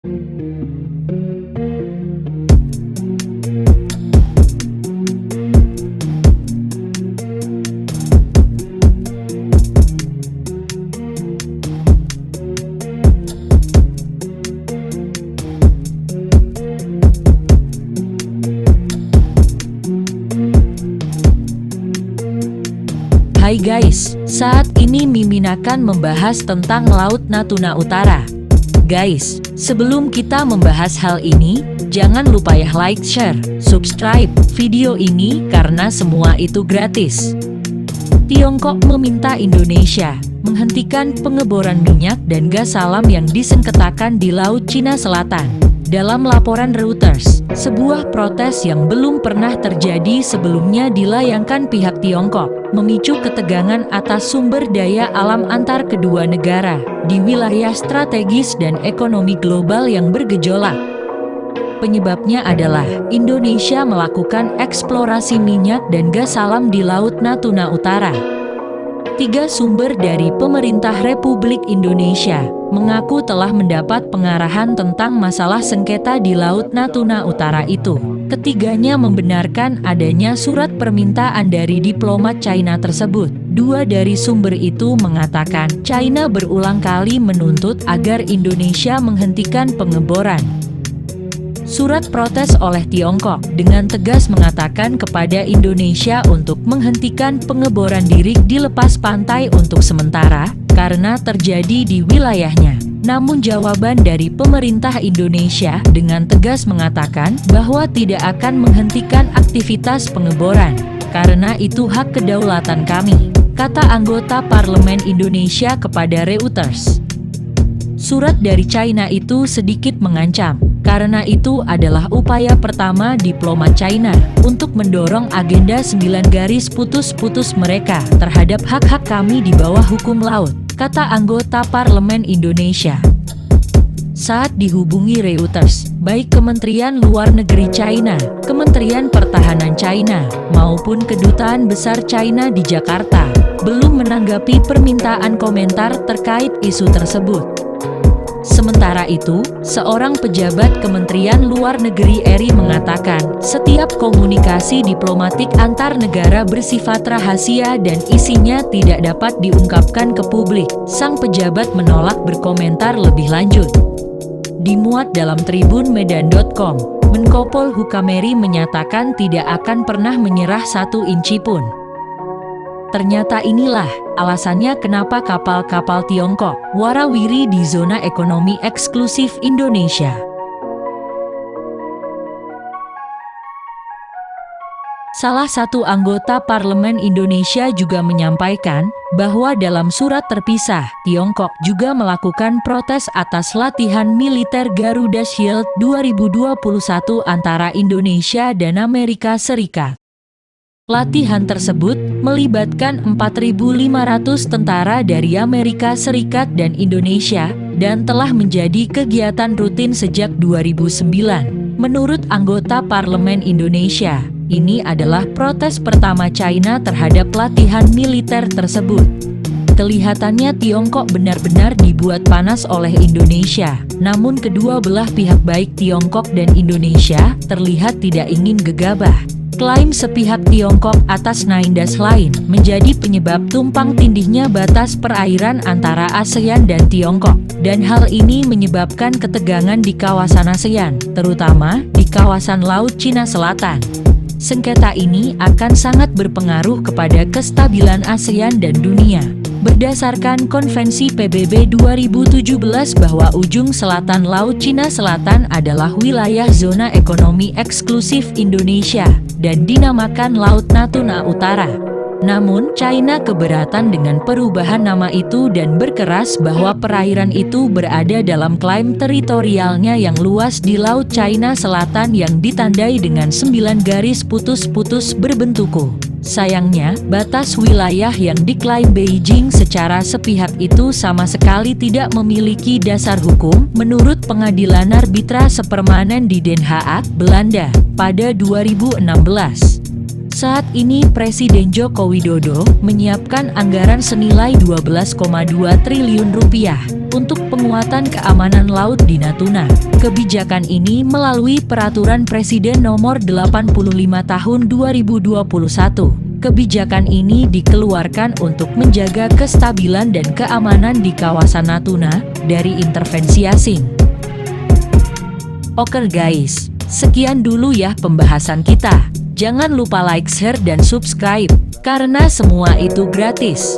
Hai guys, saat ini Mimin akan membahas tentang Laut Natuna Utara. Guys, sebelum kita membahas hal ini, jangan lupa ya like, share, subscribe video ini karena semua itu gratis. Tiongkok meminta Indonesia menghentikan pengeboran minyak dan gas alam yang disengketakan di Laut Cina Selatan. Dalam laporan Reuters, sebuah protes yang belum pernah terjadi sebelumnya dilayangkan pihak Tiongkok, memicu ketegangan atas sumber daya alam antar kedua negara di wilayah strategis dan ekonomi global yang bergejolak. Penyebabnya adalah Indonesia melakukan eksplorasi minyak dan gas alam di Laut Natuna Utara. 3 sumber dari pemerintah Republik Indonesia mengaku telah mendapat pengarahan tentang masalah sengketa di Laut Natuna Utara itu. Ketiganya membenarkan adanya surat permintaan dari diplomat China tersebut. 2 dari sumber itu mengatakan China berulang kali menuntut agar Indonesia menghentikan pengeboran. Surat protes oleh Tiongkok dengan tegas mengatakan kepada Indonesia untuk menghentikan pengeboran di lepas pantai untuk sementara, karena terjadi di wilayahnya. Namun jawaban dari pemerintah Indonesia dengan tegas mengatakan bahwa tidak akan menghentikan aktivitas pengeboran, karena itu hak kedaulatan kami, kata anggota Parlemen Indonesia kepada Reuters. Surat dari China itu sedikit mengancam, karena itu adalah upaya pertama diplomat China untuk mendorong agenda 9 garis putus-putus mereka terhadap hak-hak kami di bawah hukum laut, kata anggota Parlemen Indonesia. Saat dihubungi Reuters, baik Kementerian Luar Negeri China, Kementerian Pertahanan China, maupun Kedutaan Besar China di Jakarta, belum menanggapi permintaan komentar terkait isu tersebut. Sementara itu, seorang pejabat Kementerian Luar Negeri RI mengatakan, setiap komunikasi diplomatik antar negara bersifat rahasia dan isinya tidak dapat diungkapkan ke publik. Sang pejabat menolak berkomentar lebih lanjut. Dimuat dalam tribunmedan.com, Menko Polhukam RI menyatakan tidak akan pernah menyerah 1 inci pun. Ternyata inilah alasannya kenapa kapal-kapal Tiongkok warawiri di zona ekonomi eksklusif Indonesia. Salah satu anggota Parlemen Indonesia juga menyampaikan bahwa dalam surat terpisah, Tiongkok juga melakukan protes atas latihan militer Garuda Shield 2021 antara Indonesia dan Amerika Serikat. Latihan tersebut melibatkan 4.500 tentara dari Amerika Serikat dan Indonesia, dan telah menjadi kegiatan rutin sejak 2009. Menurut anggota Parlemen Indonesia, ini adalah protes pertama China terhadap latihan militer tersebut. Kelihatannya Tiongkok benar-benar dibuat panas oleh Indonesia, namun kedua belah pihak baik Tiongkok dan Indonesia terlihat tidak ingin gegabah. Klaim sepihak Tiongkok atas Naindas lain menjadi penyebab tumpang tindihnya batas perairan antara ASEAN dan Tiongkok, dan hal ini menyebabkan ketegangan di kawasan ASEAN, terutama di kawasan Laut Cina Selatan. Sengketa ini akan sangat berpengaruh kepada kestabilan ASEAN dan dunia. Berdasarkan Konvensi PBB 2017 bahwa ujung selatan Laut Cina Selatan adalah wilayah zona ekonomi eksklusif Indonesia dan dinamakan Laut Natuna Utara. Namun, China keberatan dengan perubahan nama itu dan berkeras bahwa perairan itu berada dalam klaim teritorialnya yang luas di Laut China Selatan yang ditandai dengan 9 garis putus-putus berbentuk U. Sayangnya, batas wilayah yang diklaim Beijing secara sepihak itu sama sekali tidak memiliki dasar hukum menurut Pengadilan Arbitrase Permanen di Den Haag, Belanda, pada 2016. Saat ini Presiden Joko Widodo menyiapkan anggaran senilai 12,2 triliun rupiah untuk penguatan keamanan laut di Natuna. Kebijakan ini melalui Peraturan Presiden Nomor 85 Tahun 2021. Kebijakan ini dikeluarkan untuk menjaga kestabilan dan keamanan di kawasan Natuna dari intervensi asing. Oke guys, sekian dulu ya pembahasan kita. Jangan lupa like, share, dan subscribe, karena semua itu gratis.